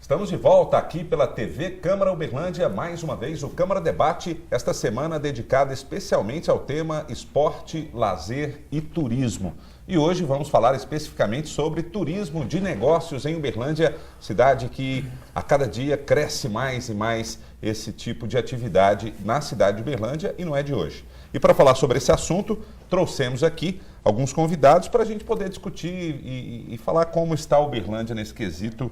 Estamos de volta aqui pela TV Câmara Uberlândia, mais uma vez o Câmara Debate, esta semana dedicada especialmente ao tema esporte, lazer e turismo. E hoje vamos falar especificamente sobre turismo de negócios em Uberlândia, cidade que a cada dia cresce mais e mais esse tipo de atividade na cidade de Uberlândia e não é de hoje. E para falar sobre esse assunto, trouxemos aqui alguns convidados para a gente poder discutir e falar como está Uberlândia nesse quesito,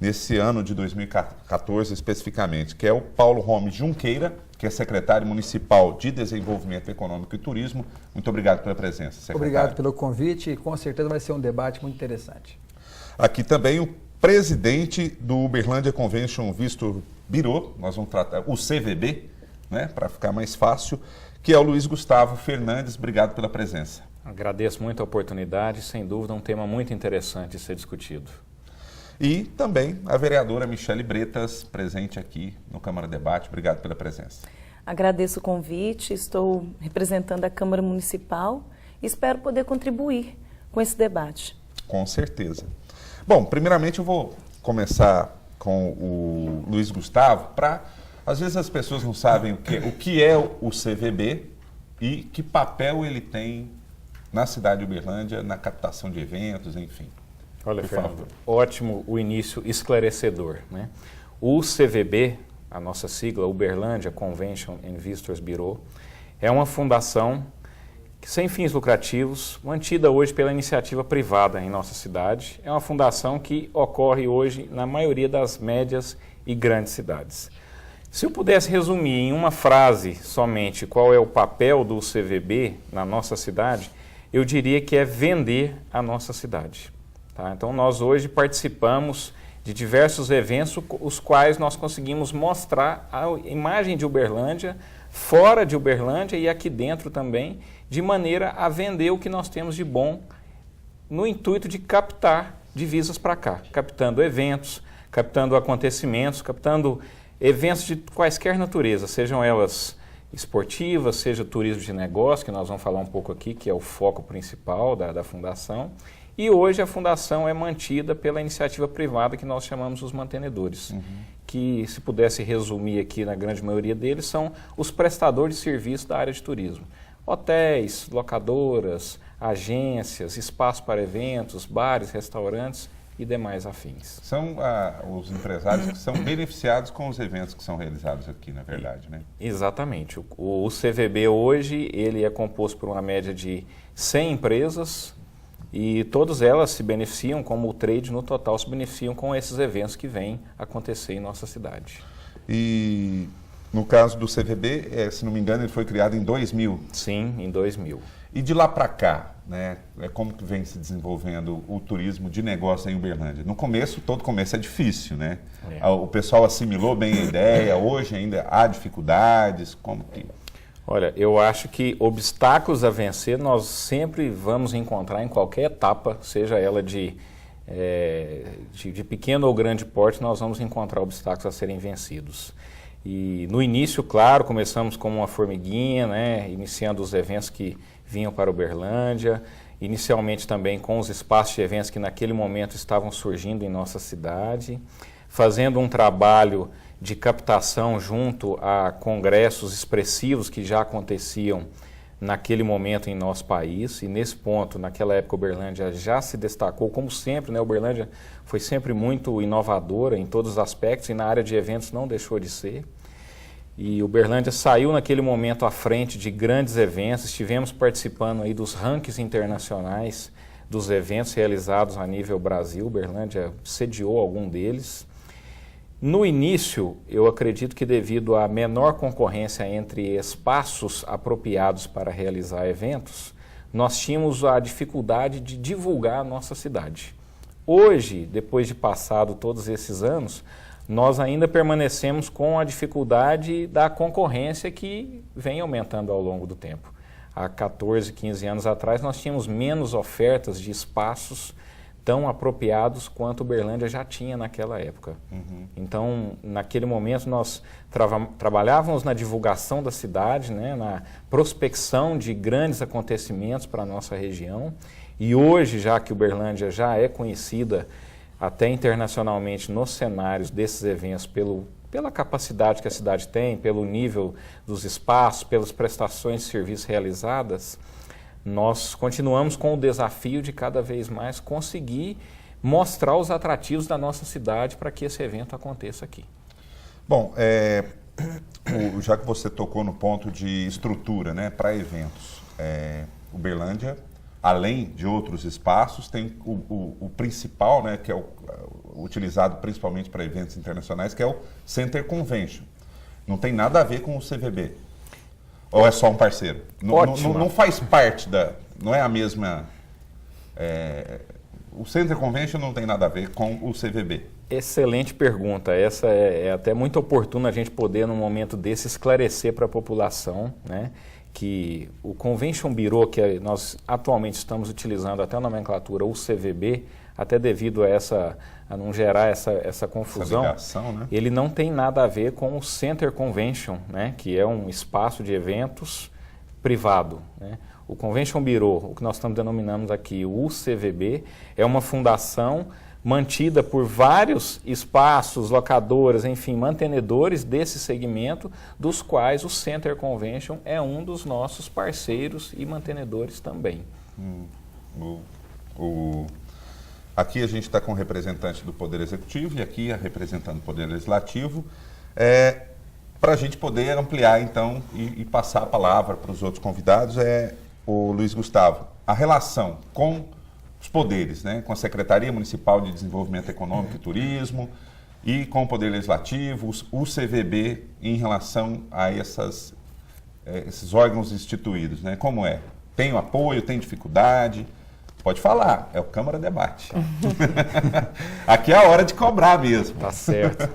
nesse ano de 2014 especificamente, que é o Paulo Romes Junqueira, que é secretário municipal de Desenvolvimento Econômico e Turismo. Muito obrigado pela presença, secretário. Obrigado pelo convite e com certeza vai ser um debate muito interessante. Aqui também o presidente do Uberlândia Convention Visitor Bureau, nós vamos tratar o CVB, né, para ficar mais fácil, que é o Luiz Gustavo Fernandes. Obrigado pela presença. Agradeço muito a oportunidade, sem dúvida um tema muito interessante de ser discutido. E também a vereadora Michele Bretas, presente aqui no Câmara Debate. Obrigado pela presença. Agradeço o convite, estou representando a Câmara Municipal e espero poder contribuir com esse debate. Com certeza. Bom, primeiramente eu vou começar com o Luiz Gustavo, às vezes as pessoas não sabem o que é o CVB e que papel ele tem na cidade de Uberlândia, na captação de eventos, enfim. Olha, Fernando, ótimo o início esclarecedor, né? O CVB, a nossa sigla, Uberlândia Convention and Visitors Bureau, é uma fundação sem fins lucrativos, mantida hoje pela iniciativa privada em nossa cidade. É uma fundação que ocorre hoje na maioria das médias e grandes cidades. Se eu pudesse resumir em uma frase somente qual é o papel do CVB na nossa cidade, eu diria que é vender a nossa cidade. Tá? Então, nós hoje participamos de diversos eventos, os quais nós conseguimos mostrar a imagem de Uberlândia, fora de Uberlândia e aqui dentro também, de maneira a vender o que nós temos de bom, no intuito de captar divisas para cá, captando eventos, captando acontecimentos, captando eventos de quaisquer natureza, sejam elas esportivas, seja turismo de negócio, que nós vamos falar um pouco aqui, que é o foco principal da fundação. E hoje a fundação é mantida pela iniciativa privada que nós chamamos os mantenedores, que, se pudesse resumir aqui, na grande maioria deles, são os prestadores de serviço da área de turismo. Hotéis, locadoras, agências, espaços para eventos, bares, restaurantes e demais afins. São os empresários que são beneficiados com os eventos que são realizados aqui, na verdade, né? Exatamente. O CVB hoje ele é composto por uma média de 100 empresas, e todas elas se beneficiam, como o trade no total, se beneficiam com esses eventos que vêm acontecer em nossa cidade. E no caso do CVB, se não me engano, ele foi criado em 2000. Sim, em 2000. E de lá para cá, né, como que vem se desenvolvendo o turismo de negócio em Uberlândia? No começo, todo começo é difícil, né? O pessoal assimilou bem a ideia, hoje ainda há dificuldades, como que... Olha, eu acho que obstáculos a vencer nós sempre vamos encontrar em qualquer etapa, seja ela de pequeno ou grande porte, nós vamos encontrar obstáculos a serem vencidos. E no início, claro, começamos como uma formiguinha, né, iniciando os eventos que vinham para Uberlândia, inicialmente também com os espaços de eventos que naquele momento estavam surgindo em nossa cidade, fazendo um trabalho de captação junto a congressos expressivos que já aconteciam naquele momento em nosso país. E nesse ponto, naquela época, Uberlândia já se destacou, como sempre, né? Uberlândia foi sempre muito inovadora em todos os aspectos e na área de eventos não deixou de ser. E Uberlândia saiu naquele momento à frente de grandes eventos, estivemos participando aí dos rankings internacionais dos eventos realizados a nível Brasil. Uberlândia sediou algum deles. No início, eu acredito que devido à menor concorrência entre espaços apropriados para realizar eventos, nós tínhamos a dificuldade de divulgar a nossa cidade. Hoje, depois de passado todos esses anos, nós ainda permanecemos com a dificuldade da concorrência que vem aumentando ao longo do tempo. Há 14, 15 anos atrás, nós tínhamos menos ofertas de espaços tão apropriados quanto Uberlândia já tinha naquela época. Então, naquele momento, nós trabalhávamos na divulgação da cidade, né, na prospecção de grandes acontecimentos para a nossa região. E hoje, já que Uberlândia já é conhecida até internacionalmente nos cenários desses eventos, pela capacidade que a cidade tem, pelo nível dos espaços, pelas prestações de serviços realizadas, nós continuamos com o desafio de cada vez mais conseguir mostrar os atrativos da nossa cidade para que esse evento aconteça aqui. Bom, já que você tocou no ponto de estrutura, né, para eventos, Uberlândia, além de outros espaços, tem o principal, né, que é utilizado principalmente para eventos internacionais, que é o Center Convention. Não tem nada a ver com o CVB? Ou é só um parceiro? Não faz parte não é a mesma... o Center Convention não tem nada a ver com o CVB. Excelente pergunta. Essa é até muito oportuna a gente poder, num momento desse, esclarecer para a população, né, que o Convention Bureau, que nós atualmente estamos utilizando até a nomenclatura, o CVB, até devido a não gerar essa confusão, ligação, né? Ele não tem nada a ver com o Center Convention, né, que é um espaço de eventos privado, né? O Convention Bureau, o que nós estamos denominando aqui, o CVB, é uma fundação mantida por vários espaços, locadoras, enfim, mantenedores desse segmento, dos quais o Center Convention é um dos nossos parceiros e mantenedores também. Aqui a gente está com o representante do Poder Executivo e aqui representando o Poder Legislativo, para a gente poder ampliar então e passar a palavra para os outros convidados, o Luiz Gustavo. A relação com os poderes, né, com a Secretaria Municipal de Desenvolvimento Econômico e Turismo e com o Poder Legislativo, o CVB, em relação a esses órgãos instituídos, né? Como é? Tem apoio, tem dificuldade? Pode falar, é o Câmara Debate. Aqui é a hora de cobrar mesmo. Tá certo.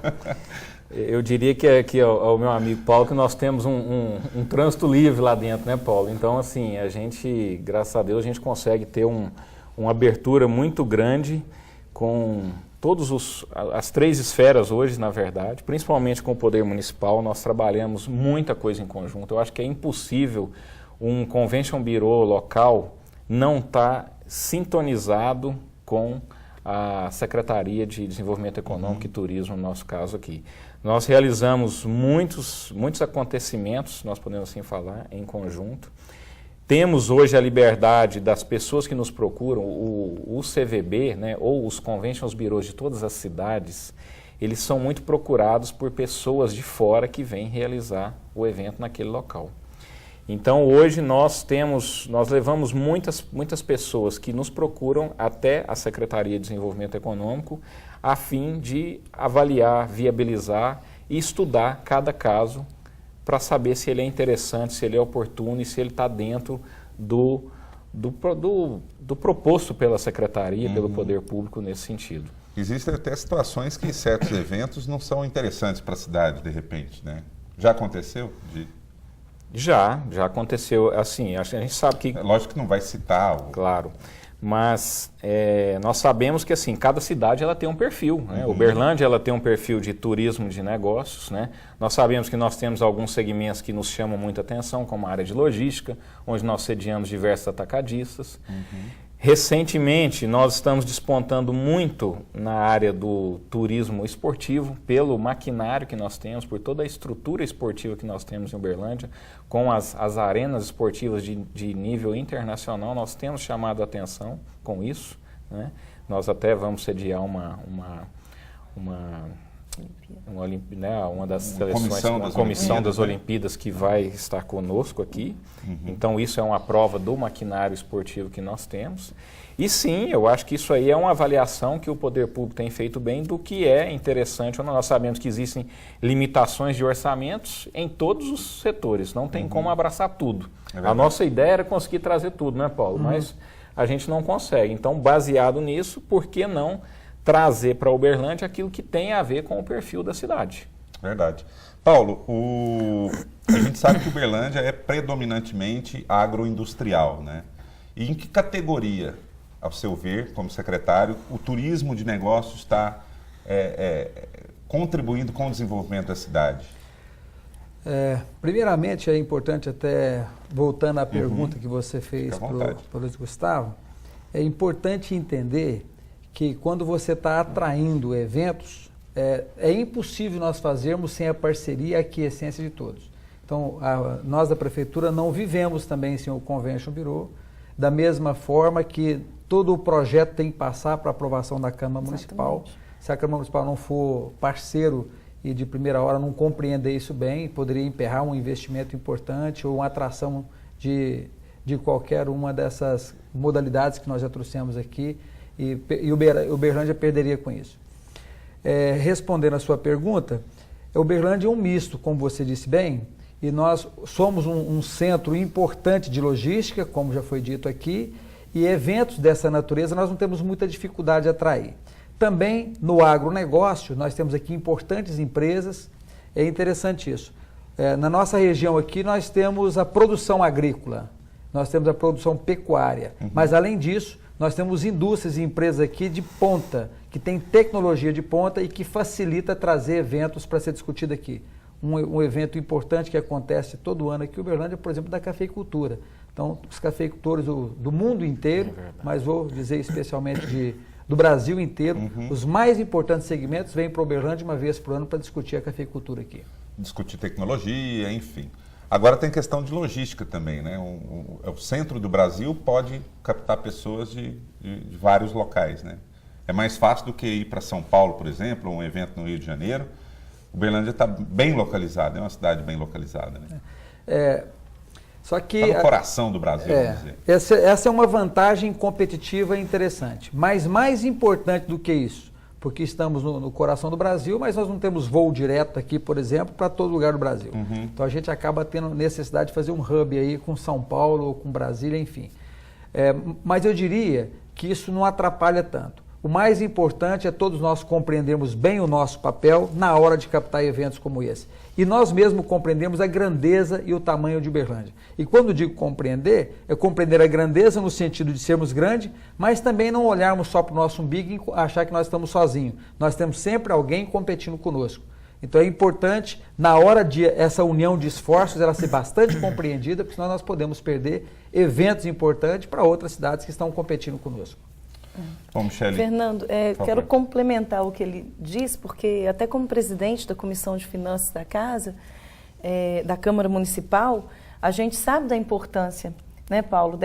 Eu diria que aqui ao meu amigo Paulo que nós temos um trânsito livre lá dentro, né, Paulo? Então, assim, a gente, graças a Deus, a gente consegue ter uma abertura muito grande com todas as três esferas hoje, na verdade, principalmente com o Poder Municipal. Nós trabalhamos muita coisa em conjunto. Eu acho que é impossível um Convention Bureau local não estar sintonizado com a Secretaria de Desenvolvimento Econômico e Turismo, no nosso caso aqui. Nós realizamos muitos acontecimentos, nós podemos assim falar, em conjunto. Temos hoje a liberdade das pessoas que nos procuram, o CVB, né, ou os Conventions Bureaus de todas as cidades, eles são muito procurados por pessoas de fora que vêm realizar o evento naquele local. Então hoje nós levamos muitas pessoas que nos procuram até a Secretaria de Desenvolvimento Econômico a fim de avaliar, viabilizar e estudar cada caso para saber se ele é interessante, se ele é oportuno e se ele está dentro do proposto pela Secretaria, pelo Poder Público nesse sentido. Existem até situações que certos eventos não são interessantes para a cidade, de repente, né? Já aconteceu? Já aconteceu, assim, a gente sabe que... Lógico que não vai citar Claro, mas nós sabemos que, assim, cada cidade ela tem um perfil, né? Uberlândia ela tem um perfil de turismo de negócios, né? Nós sabemos que nós temos alguns segmentos que nos chamam muita atenção, como a área de logística, onde nós sediamos diversos atacadistas. Recentemente, nós estamos despontando muito na área do turismo esportivo, pelo maquinário que nós temos, por toda a estrutura esportiva que nós temos em Uberlândia, com as arenas esportivas de nível internacional, nós temos chamado a atenção com isso, né? Nós até vamos sediar uma das seleções, uma comissão das Olimpíadas que vai estar conosco aqui. Então isso é uma prova do maquinário esportivo que nós temos. E sim, eu acho que isso aí é uma avaliação que o Poder Público tem feito bem do que é interessante. Nós sabemos que existem limitações de orçamentos em todos os setores, não tem como abraçar tudo. A nossa ideia era conseguir trazer tudo, né, Paulo? Mas a gente não consegue. Então, baseado nisso, por que não trazer para Uberlândia aquilo que tem a ver com o perfil da cidade? Verdade. Paulo, a gente sabe que Uberlândia é predominantemente agroindustrial, né? E em que categoria, ao seu ver, como secretário, o turismo de negócios está contribuindo com o desenvolvimento da cidade? Primeiramente, é importante, até voltando à pergunta que você fez para o Luiz Gustavo, é importante entender que quando você está atraindo eventos, é impossível nós fazermos sem a parceria e a aquiescência de todos. Então, nós da Prefeitura não vivemos também sem o Convention Bureau, da mesma forma que todo o projeto tem que passar para aprovação da Câmara Municipal. Se a Câmara Municipal não for parceiro e de primeira hora não compreender isso bem, poderia emperrar um investimento importante ou uma atração de qualquer uma dessas modalidades que nós já trouxemos aqui, e Uberlândia perderia com isso. Respondendo a sua pergunta, Uberlândia é um misto, como você disse bem, e nós somos um centro importante de logística, como já foi dito aqui, e eventos dessa natureza nós não temos muita dificuldade de atrair. Também no agronegócio, nós temos aqui importantes empresas, é interessante isso. Na nossa região aqui nós temos a produção agrícola, nós temos a produção pecuária, mas além disso, nós temos indústrias e empresas aqui de ponta, que tem tecnologia de ponta e que facilita trazer eventos para ser discutido aqui. Um evento importante que acontece todo ano aqui em Uberlândia, por exemplo, da cafeicultura. Então, os cafeicultores do mundo inteiro, mas vou dizer especialmente do Brasil inteiro, os mais importantes segmentos vêm para Uberlândia uma vez por ano para discutir a cafeicultura aqui. Discutir tecnologia, enfim. Agora tem questão de logística também, né? O centro do Brasil pode captar pessoas de vários locais, né? É mais fácil do que ir para São Paulo, por exemplo, um evento no Rio de Janeiro. Uberlândia está bem localizada, é uma cidade bem localizada, né? Só que está no coração do Brasil, vamos dizer. Essa é uma vantagem competitiva interessante, mas mais importante do que isso, porque estamos no coração do Brasil, mas nós não temos voo direto aqui, por exemplo, para todo lugar do Brasil. Então a gente acaba tendo necessidade de fazer um hub aí com São Paulo ou com Brasília, enfim. Mas eu diria que isso não atrapalha tanto. O mais importante é todos nós compreendermos bem o nosso papel na hora de captar eventos como esse. E nós mesmos compreendemos a grandeza e o tamanho de Uberlândia. E quando digo compreender, é compreender a grandeza no sentido de sermos grandes, mas também não olharmos só para o nosso umbigo e achar que nós estamos sozinhos. Nós temos sempre alguém competindo conosco. Então é importante, na hora de essa união de esforços, ela ser bastante compreendida, porque senão nós podemos perder eventos importantes para outras cidades que estão competindo conosco. Bom, Michele, Fernando, quero complementar o que ele disse, porque até como presidente da Comissão de Finanças da Casa, da Câmara Municipal, a gente sabe da importância, né, Paulo,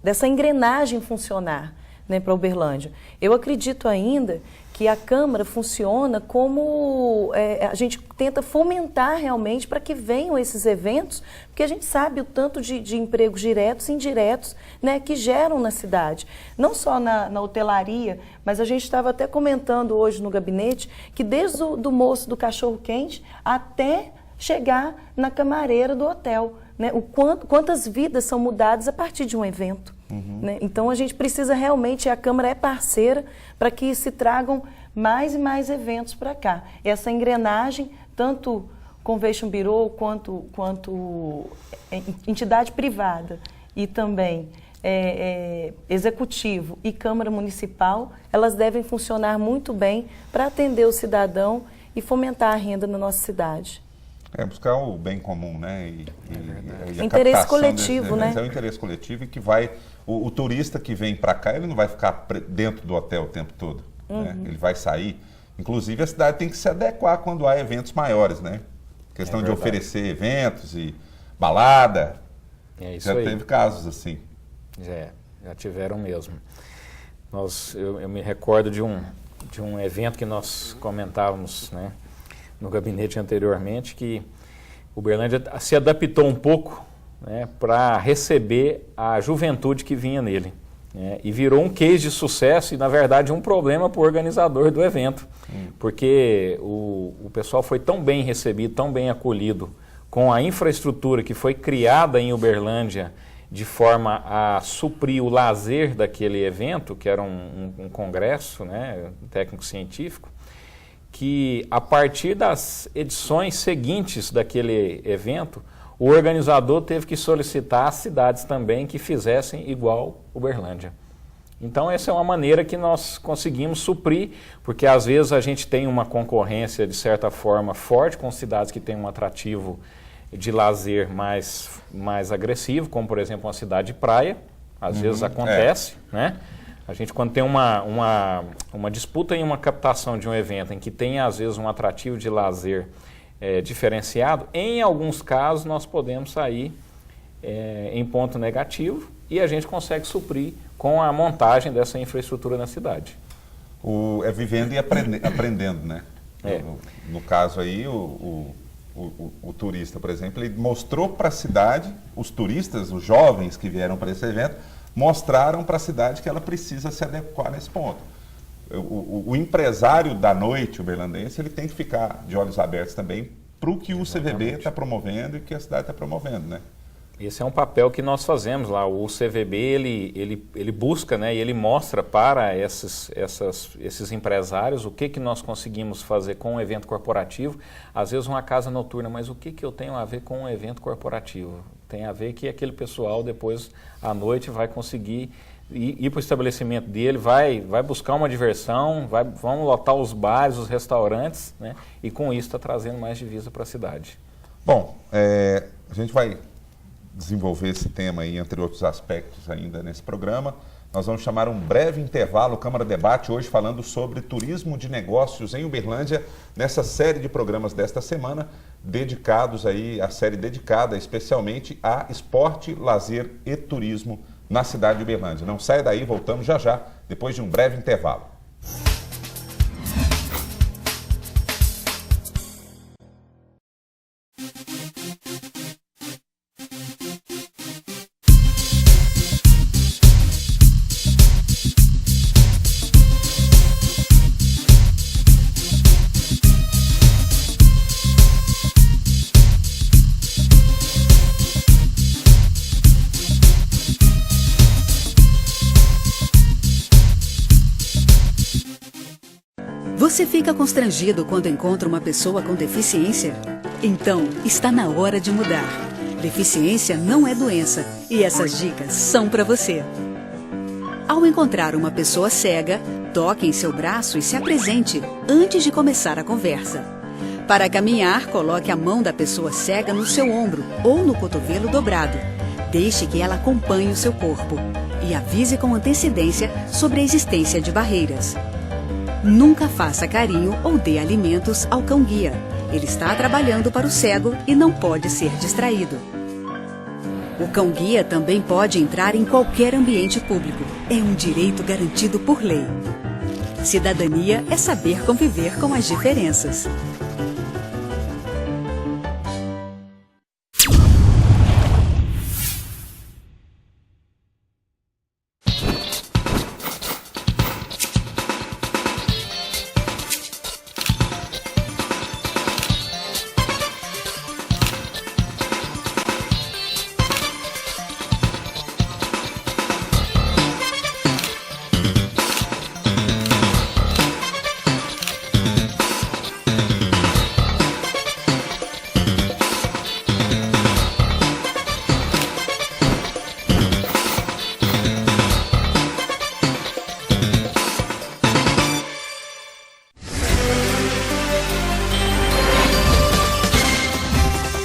dessa engrenagem funcionar, né, para Uberlândia. Eu acredito ainda que a Câmara funciona como a gente tenta fomentar realmente para que venham esses eventos, porque a gente sabe o tanto de empregos diretos e indiretos, né, que geram na cidade. Não só na hotelaria, mas a gente estava até comentando hoje no gabinete que desde do moço do cachorro-quente até chegar na camareira do hotel, né, quantas vidas são mudadas a partir de um evento. Né? Então a gente precisa realmente, a Câmara é parceira para que se tragam mais e mais eventos para cá. Essa engrenagem, tanto Convention Bureau quanto entidade privada e também executivo e Câmara Municipal, elas devem funcionar muito bem para atender o cidadão e fomentar a renda na nossa cidade. Buscar o bem comum, né? E interesse coletivo, né? É o interesse coletivo e que vai... O turista que vem para cá, ele não vai ficar dentro do hotel o tempo todo, né? Ele vai sair. Inclusive, a cidade tem que se adequar quando há eventos maiores, né? Questão de oferecer eventos e balada. Já teve casos assim. Já tiveram mesmo. Eu me recordo de um evento que nós comentávamos, né, no gabinete anteriormente, que Uberlândia se adaptou um pouco, né, para receber a juventude que vinha nele, né, e virou um case de sucesso e, na verdade, um problema para o organizador do evento, porque o pessoal foi tão bem recebido, tão bem acolhido com a infraestrutura que foi criada em Uberlândia de forma a suprir o lazer daquele evento, que era um congresso, né, técnico-científico, que a partir das edições seguintes daquele evento, o organizador teve que solicitar às cidades também que fizessem igual Uberlândia. Então essa é uma maneira que nós conseguimos suprir, porque às vezes a gente tem uma concorrência de certa forma forte com cidades que têm um atrativo de lazer mais agressivo, como por exemplo uma cidade de praia, às vezes acontece, né? A gente, quando tem uma disputa em uma captação de um evento em que tem, às vezes, um atrativo de lazer diferenciado, em alguns casos nós podemos sair em ponto negativo e a gente consegue suprir com a montagem dessa infraestrutura na cidade. É vivendo e aprendendo, né? No caso aí, o turista, por exemplo, ele mostrou para a cidade, os turistas, os jovens que vieram para esse evento, mostraram para a cidade que ela precisa se adequar nesse ponto. O empresário da noite uberlandense, ele tem que ficar de olhos abertos também para o que o CVB está promovendo e que a cidade está promovendo, né? Esse é um papel que nós fazemos lá. O CVB, ele busca, né, e ele mostra para esses empresários o que nós conseguimos fazer com um evento corporativo. Às vezes uma casa noturna, mas o que eu tenho a ver com um evento corporativo? Tem a ver que aquele pessoal depois à noite vai conseguir ir para o estabelecimento dele, vai buscar uma diversão, vão lotar os bares, os restaurantes, né, e com isso está trazendo mais divisa para a cidade. Bom, a gente vai desenvolver esse tema aí, entre outros aspectos ainda nesse programa. Nós vamos chamar um breve intervalo, Câmara Debate, hoje falando sobre turismo de negócios em Uberlândia, nessa série de programas desta semana, dedicados aí, a série dedicada especialmente a esporte, lazer e turismo na cidade de Uberlândia. Não saia daí, voltamos já já, depois de um breve intervalo. Você fica constrangido quando encontra uma pessoa com deficiência? Então, está na hora de mudar. Deficiência não é doença e essas dicas são para você. Ao encontrar uma pessoa cega, toque em seu braço e se apresente antes de começar a conversa. Para caminhar, coloque a mão da pessoa cega no seu ombro ou no cotovelo dobrado. Deixe que ela acompanhe o seu corpo e avise com antecedência sobre a existência de barreiras. Nunca faça carinho ou dê alimentos ao cão-guia. Ele está trabalhando para o cego e não pode ser distraído. O cão-guia também pode entrar em qualquer ambiente público. É um direito garantido por lei. Cidadania é saber conviver com as diferenças.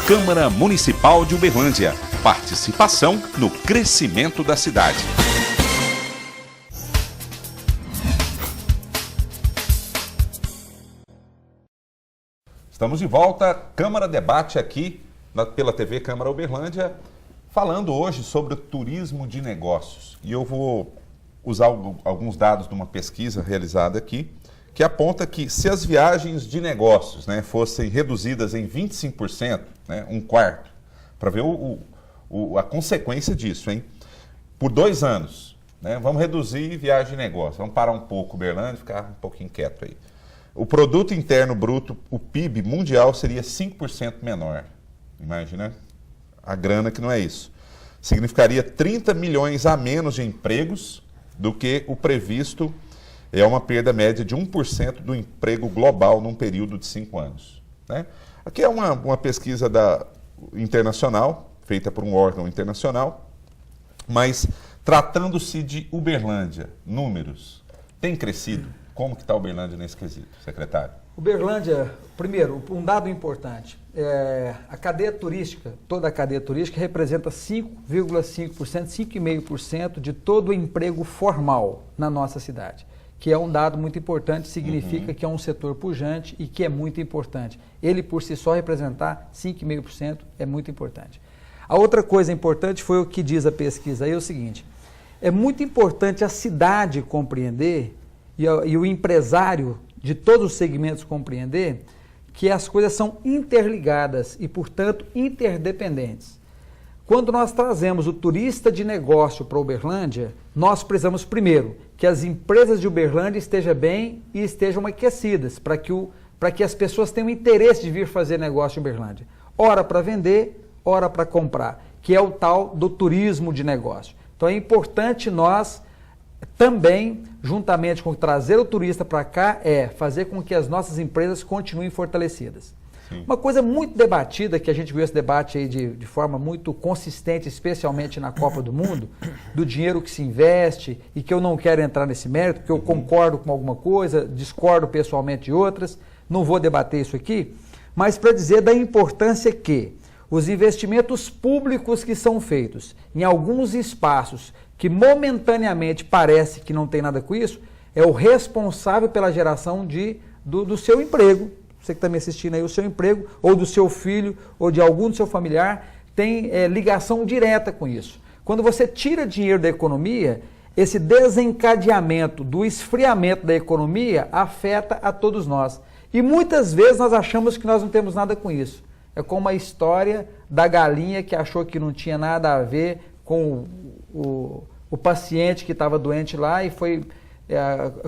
Câmara Municipal de Uberlândia. Participação no crescimento da cidade. Estamos de volta, Câmara Debate aqui pela TV Câmara Uberlândia, falando hoje sobre o turismo de negócios. E eu vou usar alguns dados de uma pesquisa realizada aqui, que aponta que se as viagens de negócios, né, fossem reduzidas em 25%, né, um quarto, para ver a consequência disso, hein? Por 2 anos, né, vamos reduzir viagem de negócio, vamos parar um pouco Uberlândia, ficar um pouquinho quieto aí. O produto interno bruto, o PIB mundial, seria 5% menor. Imagina a grana que não é isso. Significaria 30 milhões a menos de empregos do que o previsto. É uma perda média de 1% do emprego global num período de 5 anos. Né? Aqui é uma pesquisa internacional, feita por um órgão internacional, mas tratando-se de Uberlândia, números, tem crescido? Como que está Uberlândia nesse quesito, secretário? Uberlândia, primeiro, um dado importante, a cadeia turística, toda a cadeia turística representa 5,5%, 5,5% de todo o emprego formal na nossa cidade, que é um dado muito importante, significa que é um setor pujante e que é muito importante. Ele por si só representar 5,5% é muito importante. A outra coisa importante foi o que diz a pesquisa aí, é o seguinte, é muito importante a cidade compreender e o empresário de todos os segmentos compreender que as coisas são interligadas e, portanto, interdependentes. Quando nós trazemos o turista de negócio para Uberlândia, nós precisamos, primeiro, que as empresas de Uberlândia estejam bem e estejam aquecidas, para que as pessoas tenham interesse de vir fazer negócio em Uberlândia. Ora para vender, ora para comprar, que é o tal do turismo de negócio. Então é importante nós também, juntamente com trazer o turista para cá, fazer com que as nossas empresas continuem fortalecidas. Sim. Uma coisa muito debatida, que a gente viu esse debate aí de forma muito consistente, especialmente na Copa do Mundo, do dinheiro que se investe, e que eu não quero entrar nesse mérito, porque eu concordo com alguma coisa, discordo pessoalmente de outras, não vou debater isso aqui, mas para dizer da importância que os investimentos públicos que são feitos em alguns espaços que momentaneamente parece que não tem nada com isso, é o responsável pela geração do seu emprego. Você que está me assistindo aí, o seu emprego, ou do seu filho, ou de algum do seu familiar, tem ligação direta com isso. Quando você tira dinheiro da economia, esse desencadeamento do esfriamento da economia afeta a todos nós. E muitas vezes nós achamos que nós não temos nada com isso. É como a história da galinha que achou que não tinha nada a ver com o paciente que estava doente lá e foi,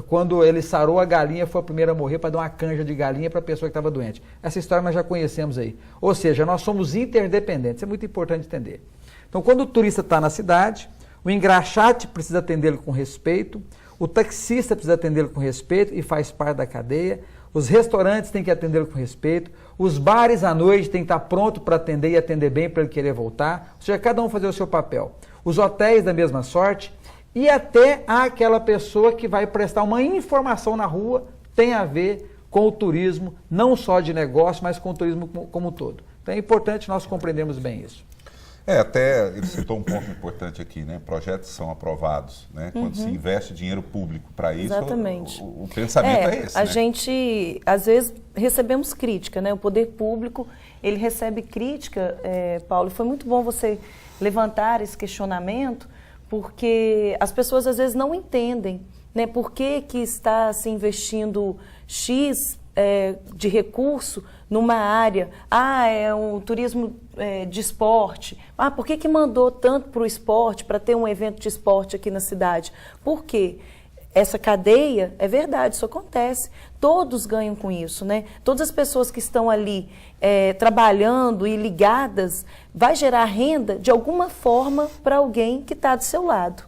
quando ele sarou a galinha, foi a primeira a morrer para dar uma canja de galinha para a pessoa que estava doente. Essa história nós já conhecemos aí. Ou seja, nós somos interdependentes, é muito importante entender. Então, quando o turista está na cidade, o engraxate precisa atendê-lo com respeito, o taxista precisa atendê-lo com respeito e faz parte da cadeia, os restaurantes têm que atendê-lo com respeito, os bares à noite têm que estar pronto para atender e atender bem para ele querer voltar, ou seja, cada um fazer o seu papel. Os hotéis da mesma sorte e até aquela pessoa que vai prestar uma informação na rua tem a ver com o turismo, não só de negócio, mas com o turismo como um todo. Então é importante nós compreendermos bem isso. Até ele citou um ponto importante aqui, né? Projetos são aprovados, né? Quando se investe dinheiro público para isso, exatamente. O pensamento é esse, a né? gente, às vezes, recebemos crítica, né? O poder público, ele recebe crítica, Paulo, foi muito bom você levantar esse questionamento, porque as pessoas, às vezes, não entendem, né? Por que está se investindo X de recurso numa área, é um turismo de esporte, por que mandou tanto para o esporte, para ter um evento de esporte aqui na cidade? Por quê? Essa cadeia, é verdade, isso acontece, todos ganham com isso, né? Todas as pessoas que estão ali trabalhando e ligadas, vai gerar renda de alguma forma para alguém que está do seu lado.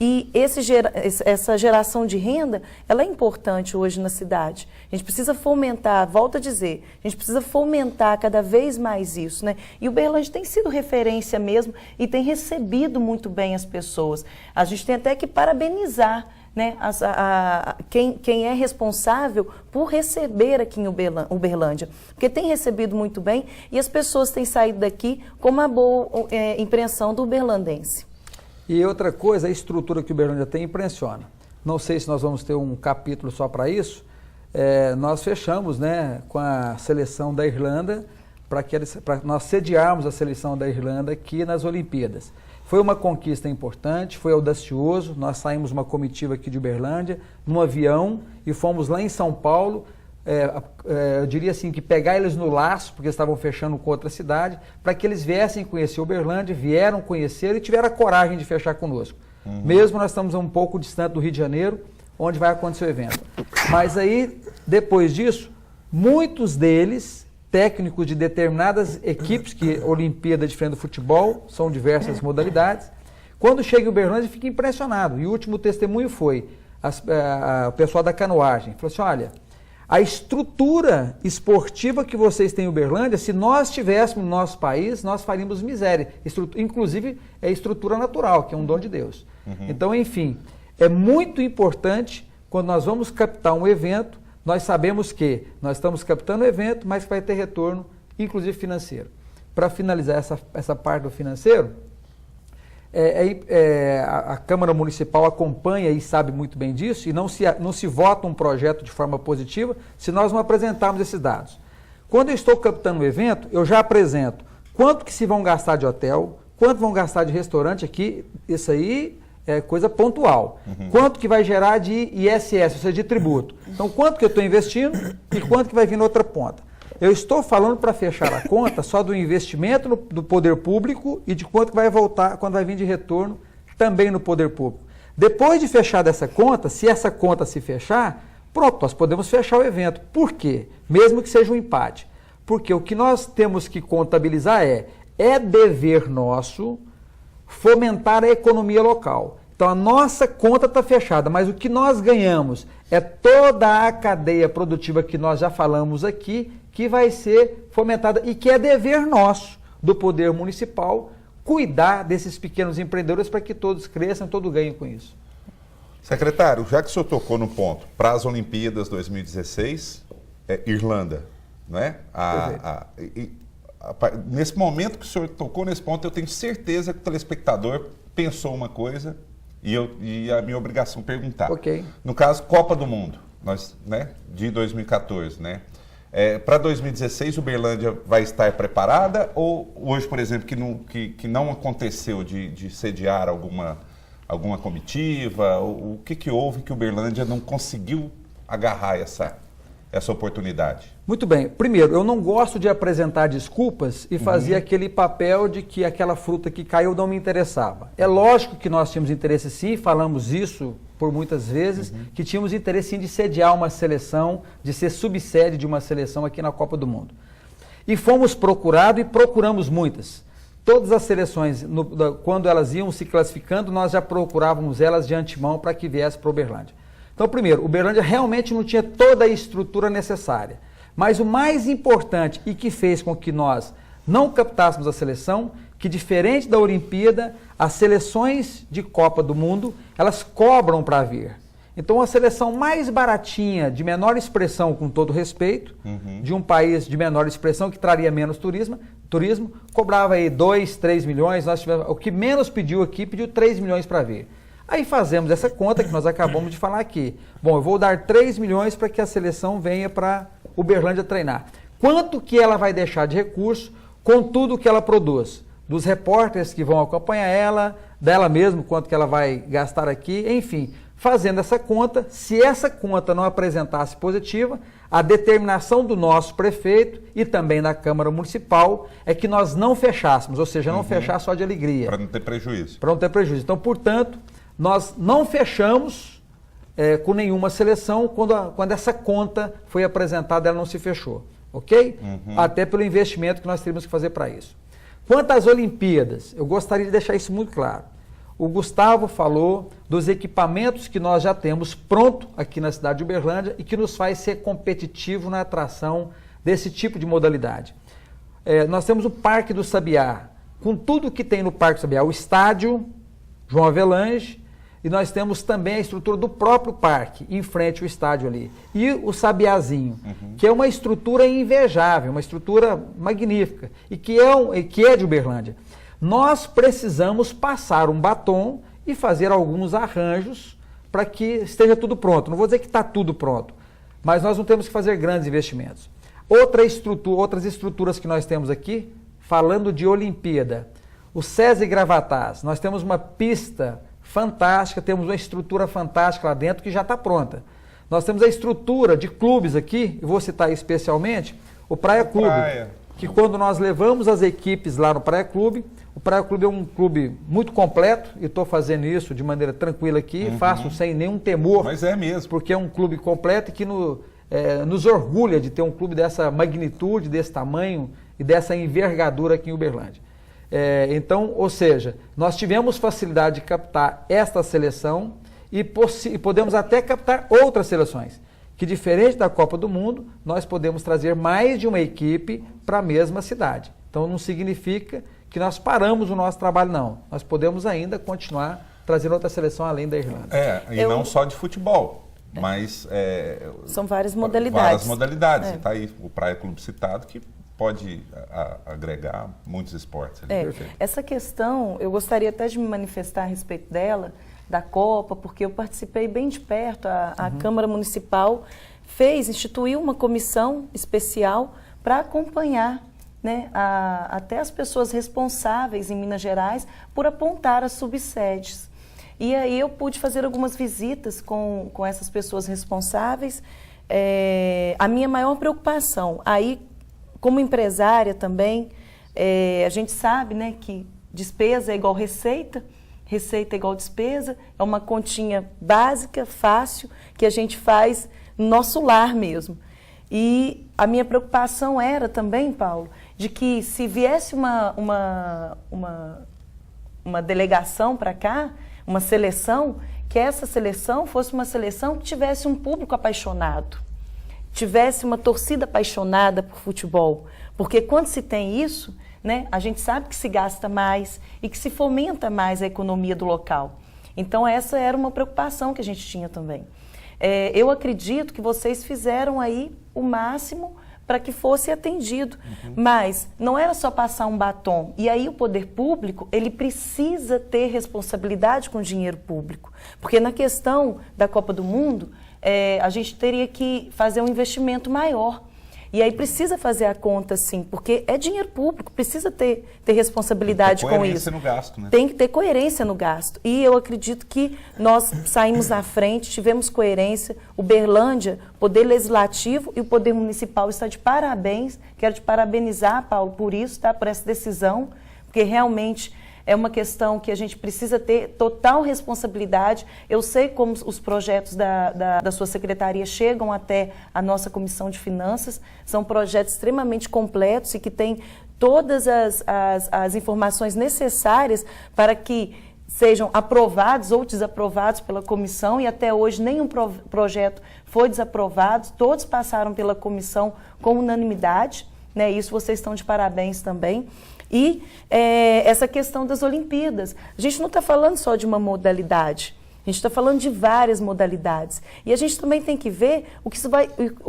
E essa geração de renda, ela é importante hoje na cidade. A gente precisa fomentar, volto a dizer, a gente precisa fomentar cada vez mais isso, né? E o Uberlândia tem sido referência mesmo e tem recebido muito bem as pessoas. A gente tem até que parabenizar, né, quem é responsável por receber aqui em Uberlândia, porque tem recebido muito bem e as pessoas têm saído daqui com uma boa impressão do uberlandense. E outra coisa, a estrutura que o Uberlândia tem impressiona. Não sei se nós vamos ter um capítulo só para isso. Nós fechamos, né, com a seleção da Irlanda para nós sediarmos a seleção da Irlanda aqui nas Olimpíadas. Foi uma conquista importante, foi audacioso. Nós saímos uma comitiva aqui de Uberlândia, num avião, e fomos lá em São Paulo, eu diria assim, que pegar eles no laço, porque eles estavam fechando com outra cidade, para que eles viessem conhecer Uberlândia, vieram conhecer e tiveram a coragem de fechar conosco. Mesmo nós estamos um pouco distante do Rio de Janeiro, onde vai acontecer o evento. Mas aí, depois disso, muitos deles, técnicos de determinadas equipes, que Olimpíada diferente do futebol, são diversas modalidades, quando chega em Uberlândia fica impressionado. E o último testemunho foi o pessoal da canoagem. Falou assim, olha, a estrutura esportiva que vocês têm em Uberlândia, se nós tivéssemos no nosso país, nós faríamos miséria. Inclusive, é estrutura natural, que é um dom de Deus. Então, enfim, é muito importante quando nós vamos captar um evento, nós sabemos que nós estamos captando o evento, mas que vai ter retorno, inclusive financeiro. Para finalizar essa parte do financeiro, a Câmara Municipal acompanha e sabe muito bem disso, e não se vota um projeto de forma positiva se nós não apresentarmos esses dados. Quando eu estou captando um evento, eu já apresento quanto que se vão gastar de hotel, quanto vão gastar de restaurante aqui, isso aí é coisa pontual. Quanto que vai gerar de ISS, ou seja, de tributo. Então, quanto que eu estou investindo e quanto que vai vir na outra ponta. Eu estou falando para fechar a conta só do investimento do poder público e de quanto que vai voltar, quando vai vir de retorno também no poder público. Depois de fechar dessa conta, se essa conta se fechar, pronto, nós podemos fechar o evento. Por quê? Mesmo que seja um empate. Porque o que nós temos que contabilizar é dever nosso fomentar a economia local. Então a nossa conta está fechada, mas o que nós ganhamos é toda a cadeia produtiva que nós já falamos aqui, que vai ser fomentada e que é dever nosso, do poder municipal, cuidar desses pequenos empreendedores para que todos cresçam, todos ganhem com isso. Secretário, já que o senhor tocou no ponto, para as Olimpíadas 2016, Irlanda, não é? Nesse momento que o senhor tocou nesse ponto, eu tenho certeza que o telespectador pensou uma coisa e a minha obrigação perguntar. Ok. No caso, Copa do Mundo, de 2014, né? Para 2016, Uberlândia vai estar preparada ou hoje, por exemplo, que não aconteceu de sediar alguma comitiva? O que houve que Uberlândia não conseguiu agarrar essa oportunidade? Muito bem. Primeiro, eu não gosto de apresentar desculpas e fazer aquele papel de que aquela fruta que caiu não me interessava. É lógico que nós tínhamos interesse sim, falamos isso por muitas vezes, que tínhamos interesse sim de sediar uma seleção, de ser subsede de uma seleção aqui na Copa do Mundo. E fomos procurados e procuramos muitas. Todas as seleções, quando elas iam se classificando, nós já procurávamos elas de antemão para que viesse para Uberlândia. Então, primeiro, Uberlândia realmente não tinha toda a estrutura necessária. Mas o mais importante e que fez com que nós não captássemos a seleção, que diferente da Olimpíada, as seleções de Copa do Mundo, elas cobram para vir. Então, a seleção mais baratinha, de menor expressão, com todo respeito, de um país de menor expressão, que traria menos turismo, cobrava aí 2, 3 milhões, o que menos pediu aqui, pediu 3 milhões para vir. Aí fazemos essa conta que nós acabamos de falar aqui. Bom, eu vou dar 3 milhões para que a seleção venha para Uberlândia treinar. Quanto que ela vai deixar de recurso com tudo que ela produz? Dos repórteres que vão acompanhar ela, dela mesmo, quanto que ela vai gastar aqui, enfim. Fazendo essa conta, se essa conta não apresentasse positiva, a determinação do nosso prefeito e também da Câmara Municipal é que nós não fechássemos, ou seja, não fechar só de alegria. Para não ter prejuízo. Para não ter prejuízo. Então, portanto, nós não fechamos com nenhuma seleção quando essa conta foi apresentada, ela não se fechou, ok? Até pelo investimento que nós teríamos que fazer para isso. Quanto às Olimpíadas, eu gostaria de deixar isso muito claro. O Gustavo falou dos equipamentos que nós já temos pronto aqui na cidade de Uberlândia e que nos faz ser competitivo na atração desse tipo de modalidade. Nós temos o Parque do Sabiá, com tudo que tem no Parque do Sabiá, o estádio João Avelange, e nós temos também a estrutura do próprio parque, em frente ao estádio ali. E o Sabiazinho, que é uma estrutura invejável, uma estrutura magnífica, e que é de Uberlândia. Nós precisamos passar um batom e fazer alguns arranjos para que esteja tudo pronto. Não vou dizer que está tudo pronto, mas nós não temos que fazer grandes investimentos. Outras estruturas que nós temos aqui, falando de Olimpíada, o SESI Gravatás, nós temos uma pista fantástica, temos uma estrutura fantástica lá dentro que já está pronta. Nós temos a estrutura de clubes aqui, eu vou citar especialmente o Praia Clube, que quando nós levamos as equipes lá no Praia Clube, o Praia Clube é um clube muito completo, e estou fazendo isso de maneira tranquila aqui, faço sem nenhum temor. Mas é mesmo. Porque é um clube completo e que nos orgulha de ter um clube dessa magnitude, desse tamanho e dessa envergadura aqui em Uberlândia. Então, ou seja, nós tivemos facilidade de captar esta seleção e podemos até captar outras seleções, que diferente da Copa do Mundo, nós podemos trazer mais de uma equipe para a mesma cidade. Então não significa que nós paramos o nosso trabalho, não. Nós podemos ainda continuar trazendo outra seleção além da Irlanda. Não só de futebol. mas... São várias modalidades. Várias modalidades. Está aí o Praia Clube citado, que pode agregar muitos esportes. Perfeito. Essa questão, eu gostaria até de me manifestar a respeito dela, da Copa, porque eu participei bem de perto, a Câmara Municipal instituiu uma comissão especial para acompanhar, né, até as pessoas responsáveis em Minas Gerais por apontar as subsedes. E aí eu pude fazer algumas visitas com essas pessoas responsáveis. A minha maior preocupação, aí como empresária também, a gente sabe, né, que despesa é igual receita, receita é igual despesa, é uma continha básica, fácil, que a gente faz no nosso lar mesmo. E a minha preocupação era também, Paulo, de que se viesse uma delegação para cá, uma seleção, que essa seleção fosse uma seleção que tivesse um público apaixonado, tivesse uma torcida apaixonada por futebol. Porque quando se tem isso, né, a gente sabe que se gasta mais e que se fomenta mais a economia do local. Então essa era uma preocupação que a gente tinha também. Eu acredito que vocês fizeram aí o máximo para que fosse atendido, mas não era só passar um batom. E aí o poder público, ele precisa ter responsabilidade com o dinheiro público, porque na questão da Copa do Mundo, a gente teria que fazer um investimento maior. E aí precisa fazer a conta, sim, porque é dinheiro público, precisa ter responsabilidade com isso. Tem que ter coerência no gasto, né? Tem que ter coerência no gasto. E eu acredito que nós saímos na frente, tivemos coerência. O Berlândia, o Poder Legislativo e o Poder Municipal está de parabéns. Quero te parabenizar, Paulo, por isso, tá? Por essa decisão, porque realmente é uma questão que a gente precisa ter total responsabilidade. Eu sei como os projetos da sua secretaria chegam até a nossa Comissão de Finanças. São projetos extremamente completos e que têm todas as informações necessárias para que sejam aprovados ou desaprovados pela comissão, e até hoje nenhum projeto foi desaprovado. Todos passaram pela comissão com unanimidade, né? Isso vocês estão de parabéns também. E essa questão das Olimpíadas. A gente não está falando só de uma modalidade, a gente está falando de várias modalidades. E a gente também tem que ver o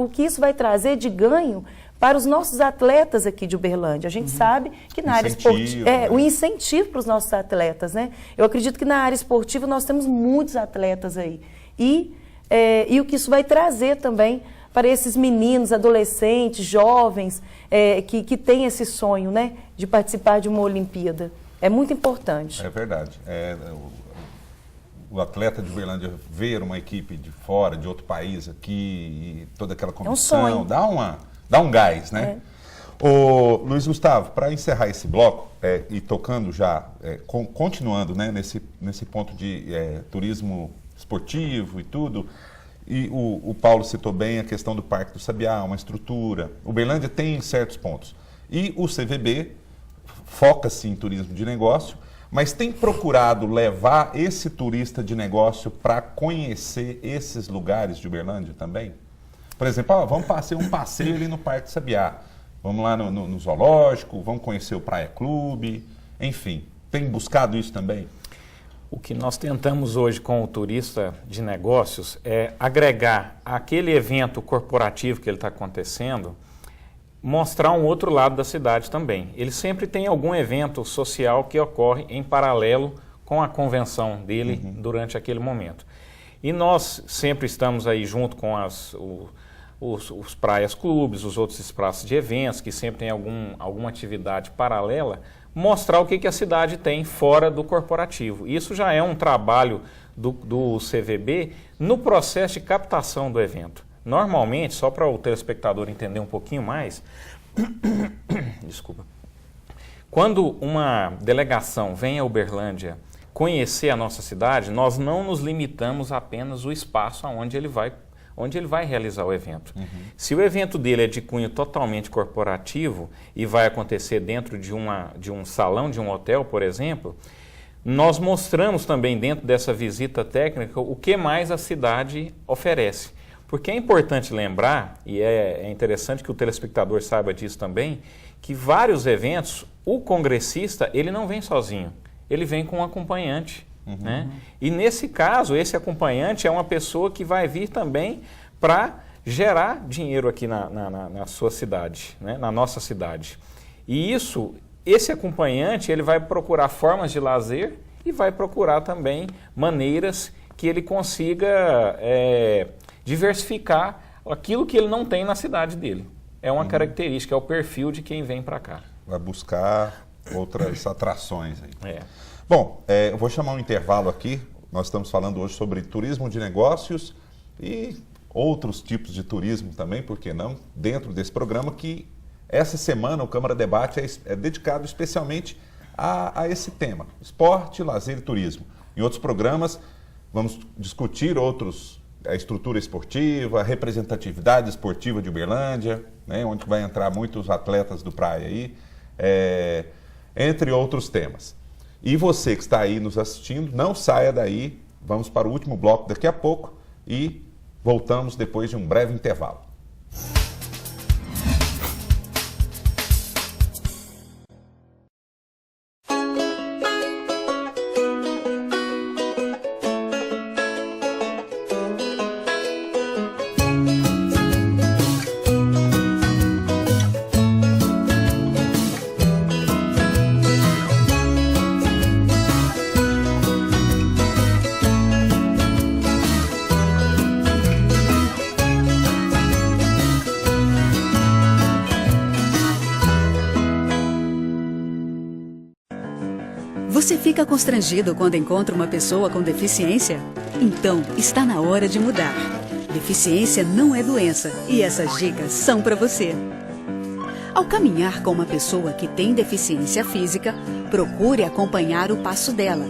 que isso vai trazer de ganho para os nossos atletas aqui de Uberlândia. A gente sabe que na área esportiva, o incentivo para os nossos atletas, né? Eu acredito que na área esportiva nós temos muitos atletas aí. E o que isso vai trazer também para esses meninos, adolescentes, jovens, que têm esse sonho, né, de participar de uma Olimpíada. É muito importante. É verdade. O atleta de Uberlândia ver uma equipe de fora, de outro país aqui, e toda aquela comissão, dá um gás, né? Ô, Luiz Gustavo, para encerrar esse bloco, e tocando já, continuando, né, nesse ponto de turismo esportivo e tudo, e o Paulo citou bem a questão do Parque do Sabiá, uma estrutura. Uberlândia tem certos pontos. E o CVB foca-se em turismo de negócio, mas tem procurado levar esse turista de negócio para conhecer esses lugares de Uberlândia também? Por exemplo, vamos fazer um passeio ali no Parque do Sabiá. Vamos lá no zoológico, vamos conhecer o Praia Clube, enfim. Tem buscado isso também? O que nós tentamos hoje com o turista de negócios é agregar aquele evento corporativo que ele está acontecendo, mostrar um outro lado da cidade também. Ele sempre tem algum evento social que ocorre em paralelo com a convenção dele durante aquele momento. E nós sempre estamos aí junto com os praias clubes, os outros espaços de eventos, que sempre tem alguma atividade paralela, mostrar o que a cidade tem fora do corporativo. Isso já é um trabalho do CVB no processo de captação do evento. Normalmente, só para o telespectador entender um pouquinho mais, desculpa, quando uma delegação vem a Uberlândia conhecer a nossa cidade, nós não nos limitamos apenas ao espaço onde ele vai realizar o evento. Se o evento dele é de cunho totalmente corporativo e vai acontecer dentro de um salão de um hotel, por exemplo, nós mostramos também dentro dessa visita técnica o que mais a cidade oferece. Porque é importante lembrar, e é interessante que o telespectador saiba disso também, que vários eventos, o congressista, ele não vem sozinho, ele vem com um acompanhante. né? E nesse caso, esse acompanhante é uma pessoa que vai vir também para gerar dinheiro aqui na sua cidade, né? Na nossa cidade. E esse acompanhante, ele vai procurar formas de lazer e vai procurar também maneiras que ele consiga diversificar aquilo que ele não tem na cidade dele. É uma característica, é o perfil de quem vem para cá. Vai buscar outras atrações aí. Bom, eu vou chamar um intervalo aqui. Nós estamos falando hoje sobre turismo de negócios e outros tipos de turismo também, por que não? Dentro desse programa que essa semana o Câmara Debate é dedicado especialmente a esse tema, esporte, lazer e turismo. Em outros programas vamos discutir a estrutura esportiva, a representatividade esportiva de Uberlândia, né, onde vai entrar muitos atletas do praia aí, entre outros temas. E você que está aí nos assistindo, não saia daí, vamos para o último bloco daqui a pouco e voltamos depois de um breve intervalo. Você fica constrangido quando encontra uma pessoa com deficiência? Então, está na hora de mudar. Deficiência não é doença e essas dicas são para você. Ao caminhar com uma pessoa que tem deficiência física, procure acompanhar o passo dela.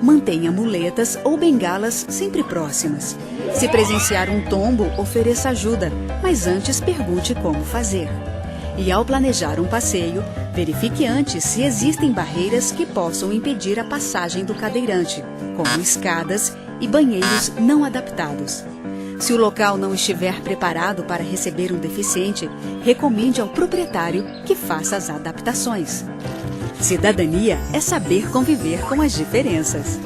Mantenha muletas ou bengalas sempre próximas. Se presenciar um tombo, ofereça ajuda, mas antes pergunte como fazer. E ao planejar um passeio, verifique antes se existem barreiras que possam impedir a passagem do cadeirante, como escadas e banheiros não adaptados. Se o local não estiver preparado para receber um deficiente, recomende ao proprietário que faça as adaptações. Cidadania é saber conviver com as diferenças.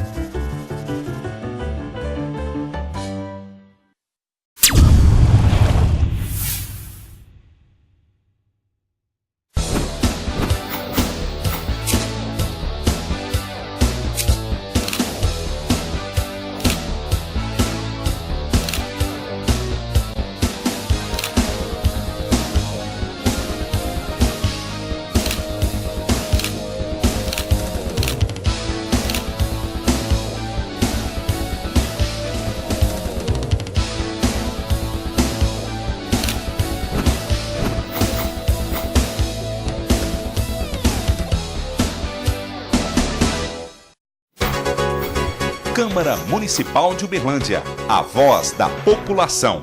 Câmara Municipal de Uberlândia, a voz da população.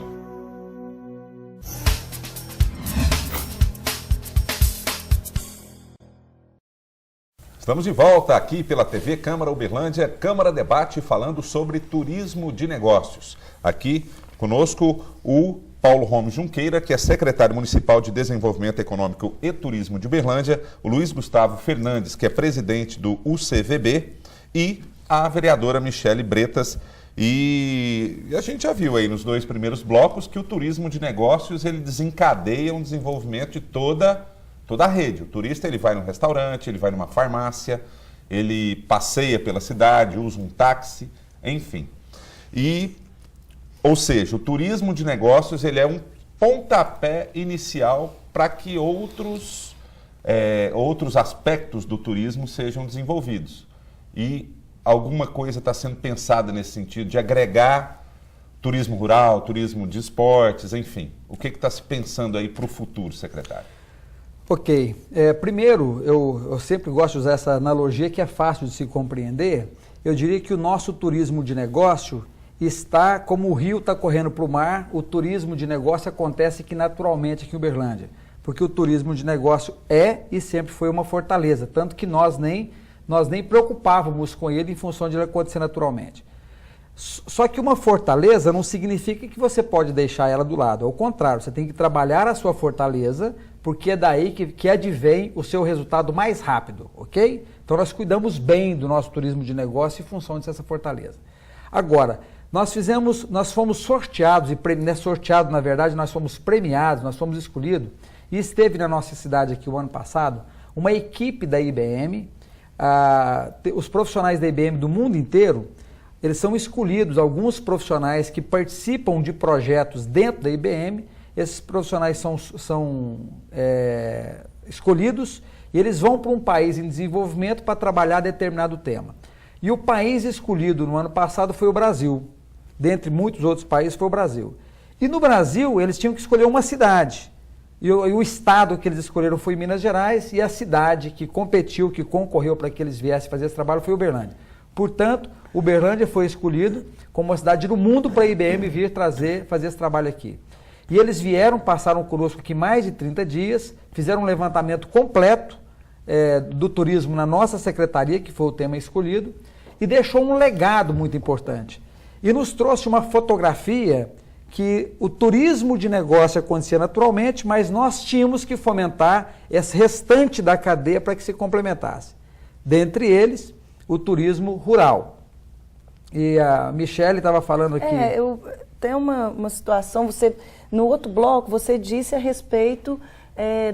Estamos de volta aqui pela TV Câmara Uberlândia, Câmara Debate, falando sobre turismo de negócios. Aqui conosco o Paulo Romo Junqueira, que é secretário municipal de Desenvolvimento Econômico e Turismo de Uberlândia, o Luiz Gustavo Fernandes, que é presidente do UCVB, e a vereadora Michele Bretas. E a gente já viu aí nos dois primeiros blocos que o turismo de negócios ele desencadeia um desenvolvimento de toda a rede. O turista ele vai num restaurante, ele vai numa farmácia, ele passeia pela cidade, usa um táxi, enfim. Ou seja, o turismo de negócios ele é um pontapé inicial para que outros aspectos do turismo sejam desenvolvidos. E alguma coisa está sendo pensada nesse sentido de agregar turismo rural, turismo de esportes, enfim. O que está se pensando aí para o futuro, secretário? Ok. Primeiro, eu sempre gosto de usar essa analogia que é fácil de se compreender. Eu diria que o nosso turismo de negócio está, como o rio está correndo para o mar, o turismo de negócio acontece aqui naturalmente aqui em Uberlândia. Porque o turismo de negócio é e sempre foi uma fortaleza, tanto que nós nem preocupávamos com ele em função de ele acontecer naturalmente. Só que uma fortaleza não significa que você pode deixar ela do lado. Ao contrário, você tem que trabalhar a sua fortaleza, porque é daí que advém o seu resultado mais rápido, ok? Então nós cuidamos bem do nosso turismo de negócio em função dessa fortaleza. Agora, nós fomos sorteados, na verdade, nós fomos premiados, nós fomos escolhidos, e esteve na nossa cidade aqui o ano passado, uma equipe da IBM, os profissionais da IBM do mundo inteiro, eles são escolhidos, alguns profissionais que participam de projetos dentro da IBM, esses profissionais são escolhidos e eles vão para um país em desenvolvimento para trabalhar determinado tema. E o país escolhido no ano passado foi o Brasil. Dentre muitos outros países foi o Brasil. E no Brasil eles tinham que escolher uma cidade. E o estado que eles escolheram foi Minas Gerais e a cidade que competiu, que concorreu para que eles viessem fazer esse trabalho foi Uberlândia. Portanto, Uberlândia foi escolhido como uma cidade do mundo para a IBM vir fazer esse trabalho aqui. E eles vieram, passaram conosco aqui mais de 30 dias, fizeram um levantamento completo do turismo na nossa secretaria, que foi o tema escolhido, e deixou um legado muito importante. E nos trouxe uma fotografia que o turismo de negócio acontecia naturalmente, mas nós tínhamos que fomentar esse restante da cadeia para que se complementasse. Dentre eles, o turismo rural. E a Michele estava falando aqui... Tem uma situação, no outro bloco, você disse a respeito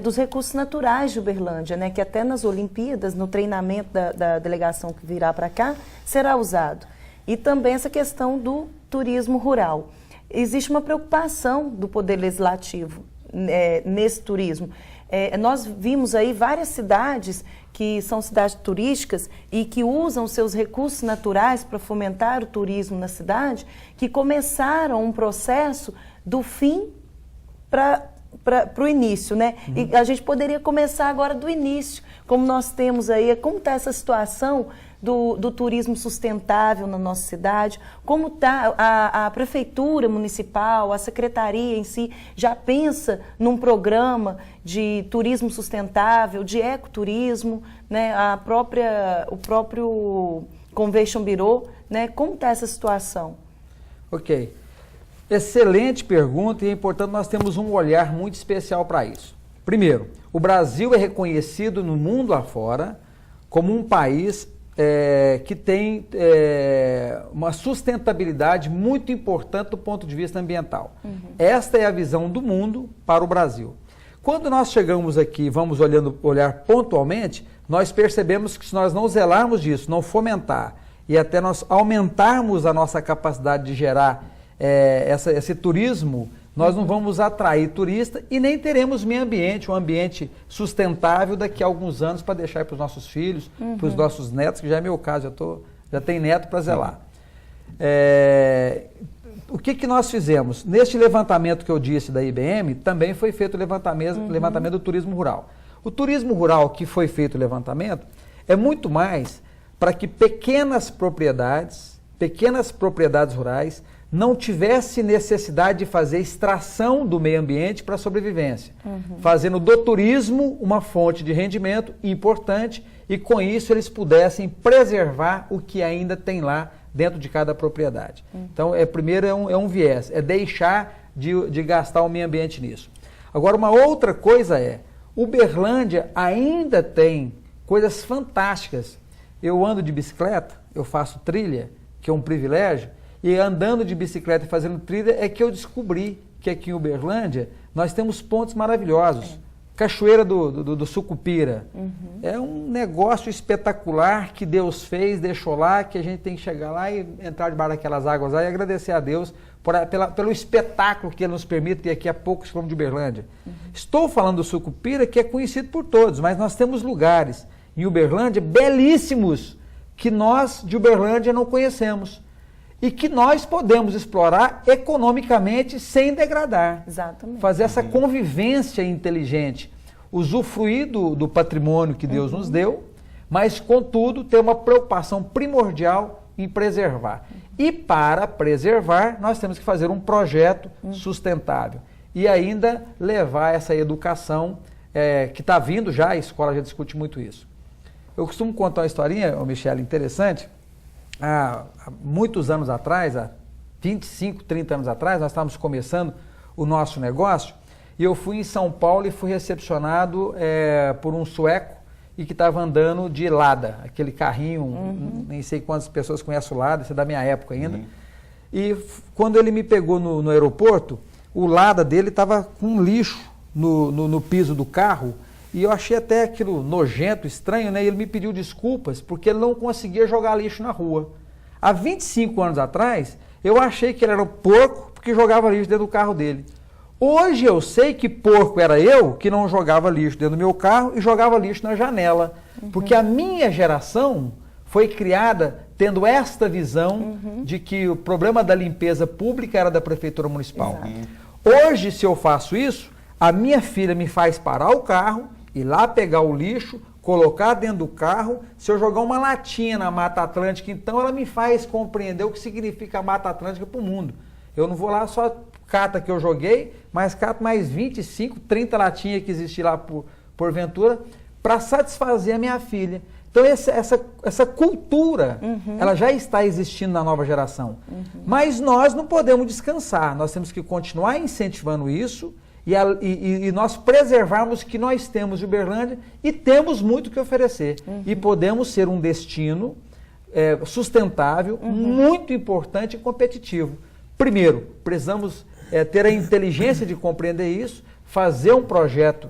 dos recursos naturais de Uberlândia, né, que até nas Olimpíadas, no treinamento da delegação que virá para cá, será usado. E também essa questão do turismo rural. Existe uma preocupação do Poder Legislativo nesse turismo. Nós vimos aí várias cidades que são cidades turísticas e que usam seus recursos naturais para fomentar o turismo na cidade, que começaram um processo do fim para o início, né? E a gente poderia começar agora do início, como nós temos aí, como está essa situação do turismo sustentável na nossa cidade, como está a prefeitura municipal, a secretaria em si, já pensa num programa de turismo sustentável, de ecoturismo, né? O próprio Convention Bureau, né? Como está essa situação? Ok. Excelente pergunta e é importante nós termos um olhar muito especial para isso. Primeiro, o Brasil é reconhecido no mundo afora como um país que tem uma sustentabilidade muito importante do ponto de vista ambiental. Esta é a visão do mundo para o Brasil. Quando nós chegamos aqui, vamos olhar pontualmente, nós percebemos que se nós não zelarmos disso, não fomentar e até nós aumentarmos a nossa capacidade de gerar esse turismo, nós não vamos atrair turista e nem teremos meio ambiente, um ambiente sustentável daqui a alguns anos para deixar para os nossos filhos, para os nossos netos, que já é meu caso, já tenho neto para zelar. O que nós fizemos? Neste levantamento que eu disse da IBM, também foi feito o levantamento do turismo rural. O turismo rural que foi feito o levantamento é muito mais para que pequenas propriedades rurais não tivesse necessidade de fazer extração do meio ambiente para a sobrevivência, fazendo do turismo uma fonte de rendimento importante e com isso eles pudessem preservar o que ainda tem lá dentro de cada propriedade. Então, primeiro é um viés, é deixar de gastar o meio ambiente nisso. Agora, uma outra coisa Uberlândia ainda tem coisas fantásticas. Eu ando de bicicleta, eu faço trilha, que é um privilégio, e andando de bicicleta e fazendo trilha é que eu descobri que aqui em Uberlândia nós temos pontos maravilhosos. Cachoeira do Sucupira. É um negócio espetacular que Deus fez, deixou lá, que a gente tem que chegar lá e entrar debaixo daquelas águas lá e agradecer a Deus pelo espetáculo que Ele nos permite ter aqui a poucos quilômetros de Uberlândia. Estou falando do Sucupira, que é conhecido por todos, mas nós temos lugares em Uberlândia belíssimos que nós de Uberlândia não conhecemos. E que nós podemos explorar economicamente sem degradar. Exatamente. Fazer essa convivência inteligente, usufruir do patrimônio que Deus nos deu, mas, contudo, ter uma preocupação primordial em preservar. E para preservar, nós temos que fazer um projeto sustentável. E ainda levar essa educação que está vindo já, a escola já discute muito isso. Eu costumo contar uma historinha, Michele, interessante. Há muitos anos atrás, há 25, 30 anos atrás, nós estávamos começando o nosso negócio e eu fui em São Paulo e fui recepcionado por um sueco e que estava andando de Lada, aquele carrinho, nem sei quantas pessoas conhecem o Lada, isso é da minha época ainda. E quando ele me pegou no aeroporto, o Lada dele estava com lixo no piso do carro, e eu achei até aquilo nojento, estranho, né? E ele me pediu desculpas porque ele não conseguia jogar lixo na rua. Há 25 anos atrás, eu achei que ele era um porco porque jogava lixo dentro do carro dele. Hoje eu sei que porco era eu que não jogava lixo dentro do meu carro e jogava lixo na janela. Porque a minha geração foi criada tendo esta visão de que o problema da limpeza pública era da Prefeitura Municipal. Hoje, se eu faço isso, a minha filha me faz parar o carro, ir lá pegar o lixo, colocar dentro do carro. Se eu jogar uma latinha na Mata Atlântica, então ela me faz compreender o que significa a Mata Atlântica para o mundo. Eu não vou lá só cata que eu joguei, mas cato mais 25, 30 latinhas que existiam lá porventura, para satisfazer a minha filha. Então essa cultura, ela já está existindo na nova geração. Mas nós não podemos descansar, nós temos que continuar incentivando isso, e nós preservarmos o que nós temos de Uberlândia e temos muito que oferecer. E podemos ser um destino sustentável, muito importante e competitivo. Primeiro, precisamos ter a inteligência de compreender isso, fazer um projeto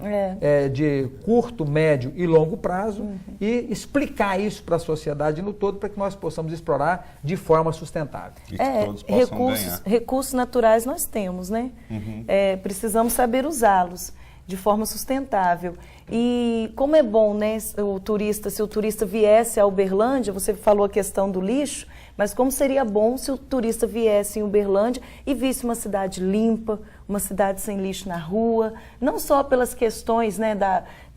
de curto, médio e longo prazo e explicar isso para a sociedade no todo para que nós possamos explorar de forma sustentável. E que todos possam ganhar. Recursos naturais nós temos, né? Precisamos saber usá-los de forma sustentável. E como é bom, né, se o turista viesse a Uberlândia, você falou a questão do lixo, mas como seria bom se o turista viesse em Uberlândia e visse uma cidade limpa, uma cidade sem lixo na rua, não só pelas questões, né,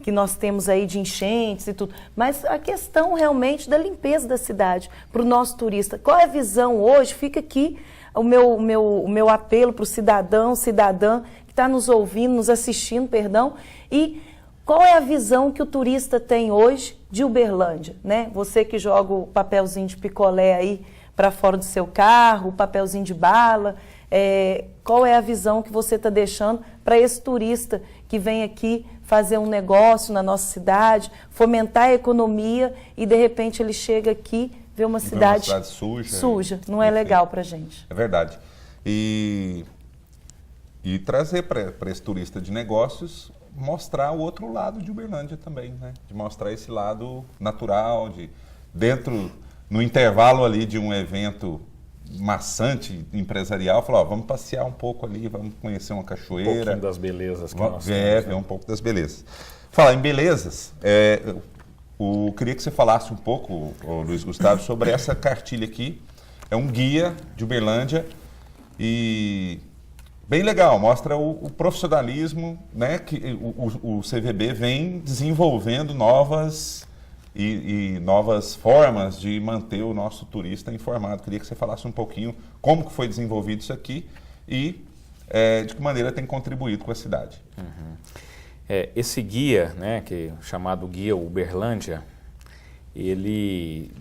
que nós temos aí de enchentes e tudo, mas a questão realmente da limpeza da cidade para o nosso turista. Qual é a visão hoje? Fica aqui o meu apelo para o cidadão, cidadã que está nos ouvindo, nos assistindo, e qual é a visão que o turista tem hoje de Uberlândia, né? Você que joga o papelzinho de picolé aí para fora do seu carro, o papelzinho de bala, qual é a visão que você está deixando para esse turista que vem aqui fazer um negócio na nossa cidade, fomentar a economia e de repente ele chega aqui, vê uma cidade suja. Não é legal para a gente. É verdade. E trazer para esse turista de negócios, mostrar o outro lado de Uberlândia também, né? De mostrar esse lado natural, no intervalo ali de um evento maçante empresarial, falar, vamos passear um pouco ali, vamos conhecer uma cachoeira. Um pouquinho das belezas que nós temos. Ver um pouco das belezas. Falar em belezas, eu queria que você falasse um pouco, Luiz Gustavo, sobre essa cartilha aqui. É um guia de Uberlândia e bem legal, mostra o profissionalismo, né, que o CVB vem desenvolvendo novas formas de manter o nosso turista informado. Queria que você falasse um pouquinho como que foi desenvolvido isso aqui e de que maneira tem contribuído com a cidade. Esse guia, né, chamado Guia Uberlândia, ele,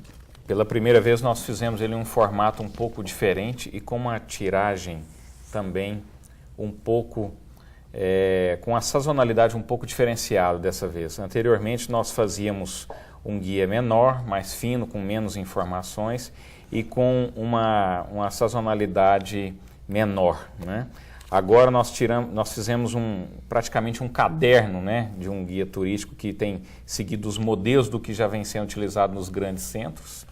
pela primeira vez nós fizemos ele em um formato um pouco diferente e com uma tiragem também um pouco, com a sazonalidade um pouco diferenciada dessa vez. Anteriormente nós fazíamos um guia menor, mais fino, com menos informações e com uma sazonalidade menor, né? Agora nós fizemos praticamente um caderno, né, de um guia turístico que tem seguido os modelos do que já vem sendo utilizado nos grandes centros.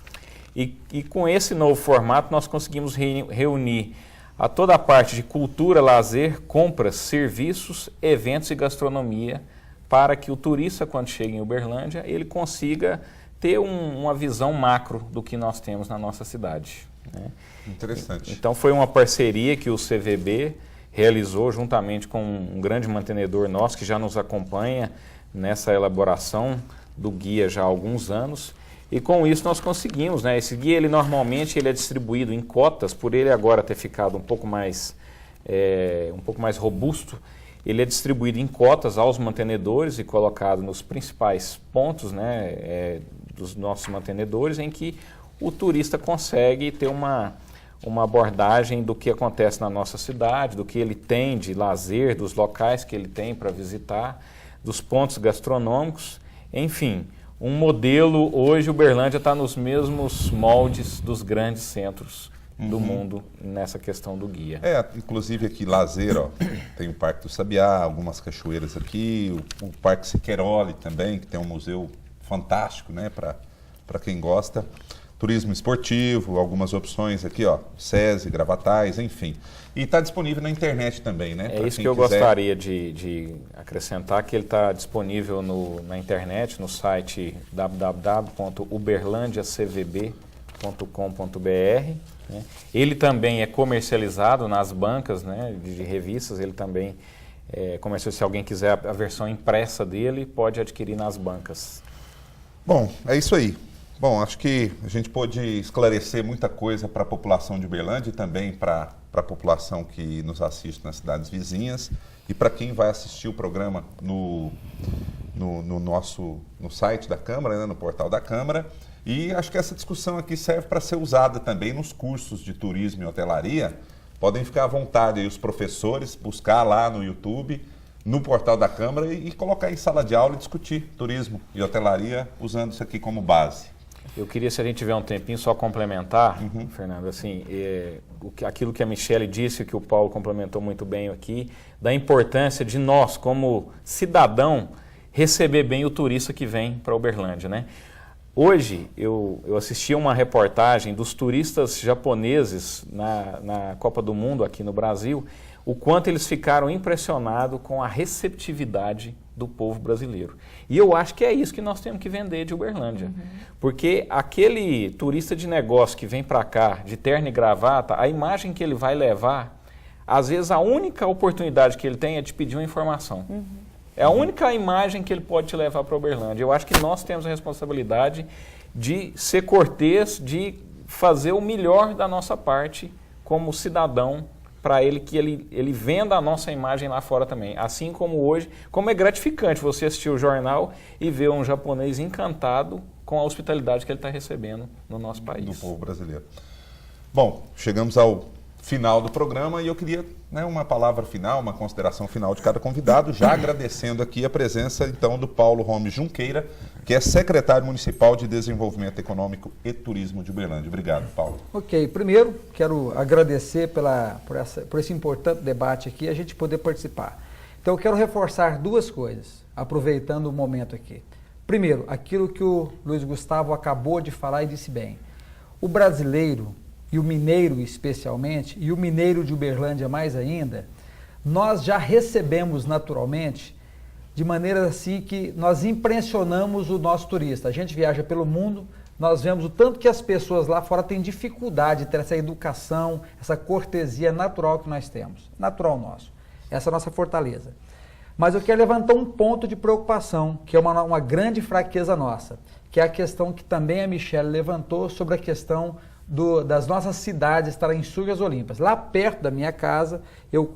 E com esse novo formato nós conseguimos reunir a toda a parte de cultura, lazer, compras, serviços, eventos e gastronomia, para que o turista, quando chega em Uberlândia, ele consiga ter uma visão macro do que nós temos na nossa cidade, né? Interessante. Então foi uma parceria que o CVB realizou juntamente com um grande mantenedor nosso que já nos acompanha nessa elaboração do guia já há alguns anos. E com isso nós conseguimos, né? Esse guia normalmente ele é distribuído em cotas, por ele agora ter ficado um pouco mais robusto, ele é distribuído em cotas aos mantenedores e colocado nos principais pontos, né, dos nossos mantenedores, em que o turista consegue ter uma abordagem do que acontece na nossa cidade, do que ele tem de lazer, dos locais que ele tem para visitar, dos pontos gastronômicos, enfim, um modelo. Hoje, Uberlândia está nos mesmos moldes dos grandes centros do mundo nessa questão do guia. Inclusive aqui lazer, ó, tem o Parque do Sabiá, algumas cachoeiras aqui, o Parque Siqueiroli também, que tem um museu fantástico, né, para quem gosta. Turismo esportivo, algumas opções aqui, ó, SESI, Gravatais, enfim. E está disponível na internet também, né? É isso que eu gostaria de acrescentar, que ele está disponível na internet, no site www.uberlandiacvb.com.br. Né? Ele também é comercializado nas bancas, né, de revistas, ele também é comercializado. Se alguém quiser a versão impressa dele, pode adquirir nas bancas. Bom, é isso aí. Bom, acho que a gente pôde esclarecer muita coisa para a população de Uberlândia e também para a população que nos assiste nas cidades vizinhas e para quem vai assistir o programa no site da Câmara, né, no portal da Câmara. E acho que essa discussão aqui serve para ser usada também nos cursos de turismo e hotelaria. Podem ficar à vontade aí os professores, buscar lá no YouTube, no portal da Câmara e colocar em sala de aula e discutir turismo e hotelaria usando isso aqui como base. Eu queria, se a gente tiver um tempinho, só complementar, Fernando, assim, aquilo que a Michele disse, que o Paulo complementou muito bem aqui, da importância de nós, como cidadão, receber bem o turista que vem para Uberlândia, né? Hoje, eu assisti uma reportagem dos turistas japoneses na Copa do Mundo aqui no Brasil, o quanto eles ficaram impressionados com a receptividade do povo brasileiro. E eu acho que é isso que nós temos que vender de Uberlândia. Porque aquele turista de negócio que vem para cá, de terno e gravata, a imagem que ele vai levar, às vezes a única oportunidade que ele tem é de pedir uma informação. É a única imagem que ele pode te levar para Uberlândia. Eu acho que nós temos a responsabilidade de ser cortês, de fazer o melhor da nossa parte como cidadão, para ele que ele venda a nossa imagem lá fora também. Assim como hoje, como é gratificante você assistir o jornal e ver um japonês encantado com a hospitalidade que ele está recebendo no nosso país. Do povo brasileiro. Bom, chegamos ao final do programa e eu queria, né, uma palavra final, uma consideração final de cada convidado, já agradecendo aqui a presença então do Paulo Romes Junqueira, que é secretário municipal de Desenvolvimento Econômico e Turismo de Uberlândia. Obrigado, Paulo. Ok, primeiro quero agradecer por esse importante debate aqui, a gente poder participar. Então eu quero reforçar duas coisas, aproveitando o momento aqui. Primeiro, aquilo que o Luiz Gustavo acabou de falar e disse bem. O brasileiro, e o mineiro especialmente, e o mineiro de Uberlândia mais ainda, nós já recebemos naturalmente, de maneira assim que nós impressionamos o nosso turista. A gente viaja pelo mundo, nós vemos o tanto que as pessoas lá fora têm dificuldade de ter essa educação, essa cortesia natural que nós temos, natural nosso. Essa é a nossa fortaleza. Mas eu quero levantar um ponto de preocupação, que é uma grande fraqueza nossa, que é a questão que também a Michele levantou sobre a questão das nossas cidades estarem sujas ou limpas. Lá perto da minha casa, eu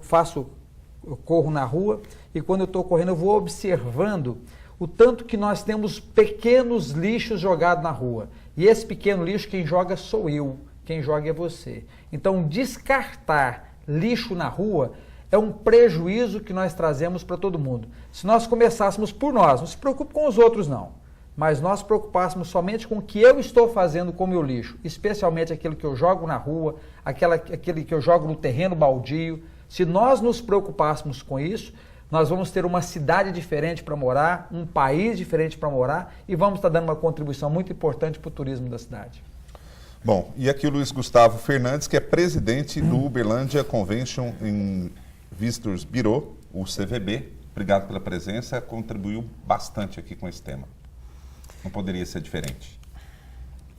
corro na rua e quando eu estou correndo eu vou observando o tanto que nós temos pequenos lixos jogados na rua. E esse pequeno lixo quem joga sou eu, quem joga é você. Então descartar lixo na rua é um prejuízo que nós trazemos para todo mundo. Se nós começássemos por nós, não se preocupe com os outros não, mas nós preocupássemos somente com o que eu estou fazendo com o meu lixo, especialmente aquilo que eu jogo na rua, aquele que eu jogo no terreno baldio. Se nós nos preocupássemos com isso, nós vamos ter uma cidade diferente para morar, um país diferente para morar e vamos estar dando uma contribuição muito importante para o turismo da cidade. Bom, e aqui o Luiz Gustavo Fernandes, que é presidente do Uberlândia Convention and Visitors Bureau, o CVB. Obrigado pela presença, contribuiu bastante aqui com esse tema. Não poderia ser diferente.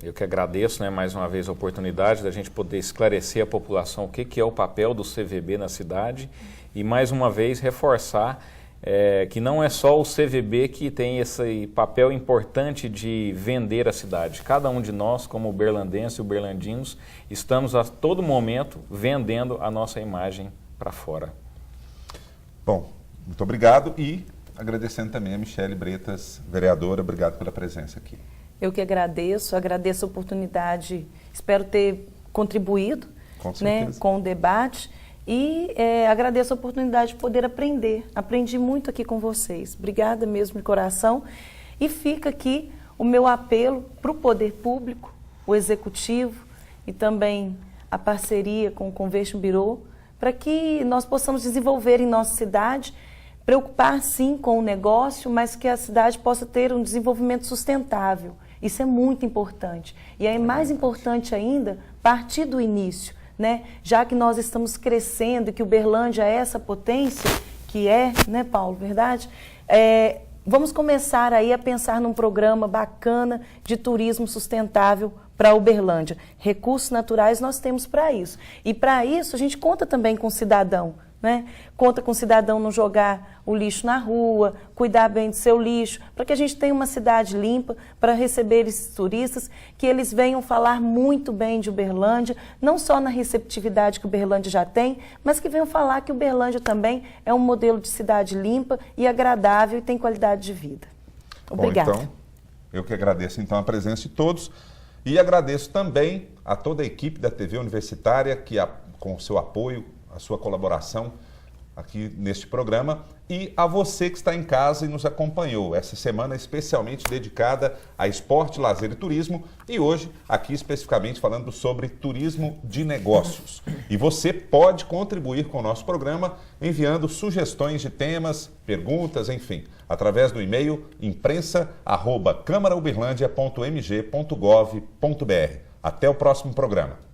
Eu que agradeço, né, mais uma vez a oportunidade da gente poder esclarecer a população o que é o papel do CVB na cidade e mais uma vez reforçar que não é só o CVB que tem esse papel importante de vender a cidade. Cada um de nós, como uberlandenses e uberlandinos, estamos a todo momento vendendo a nossa imagem para fora. Bom, muito obrigado e agradecendo também a Michele Bretas, vereadora, obrigado pela presença aqui. Eu que agradeço a oportunidade, espero ter contribuído com o debate e agradeço a oportunidade de poder aprender. Aprendi muito aqui com vocês. Obrigada mesmo de coração. E fica aqui o meu apelo para o poder público, o executivo e também a parceria com o Convention Bureau, para que nós possamos desenvolver em nossa cidade, preocupar sim com o negócio, mas que a cidade possa ter um desenvolvimento sustentável. Isso é muito importante. E é mais importante ainda partir do início, né? Já que nós estamos crescendo e que Uberlândia é essa potência, que é, né, Paulo, verdade? Vamos começar aí a pensar num programa bacana de turismo sustentável para Uberlândia. Recursos naturais nós temos para isso. E para isso a gente conta também com o cidadão, né? Conta com o cidadão não jogar o lixo na rua, cuidar bem do seu lixo, para que a gente tenha uma cidade limpa para receber esses turistas, que eles venham falar muito bem de Uberlândia, não só na receptividade que Uberlândia já tem, mas que venham falar que Uberlândia também é um modelo de cidade limpa e agradável e tem qualidade de vida. Obrigada. Bom, então, eu que agradeço então a presença de todos e agradeço também a toda a equipe da TV Universitária que com o seu apoio, a sua colaboração aqui neste programa e a você que está em casa e nos acompanhou. Essa semana especialmente dedicada a esporte, lazer e turismo e hoje aqui especificamente falando sobre turismo de negócios. E você pode contribuir com o nosso programa enviando sugestões de temas, perguntas, enfim, através do e-mail imprensa@câmarauberlandia.mg.gov.br. Até o próximo programa.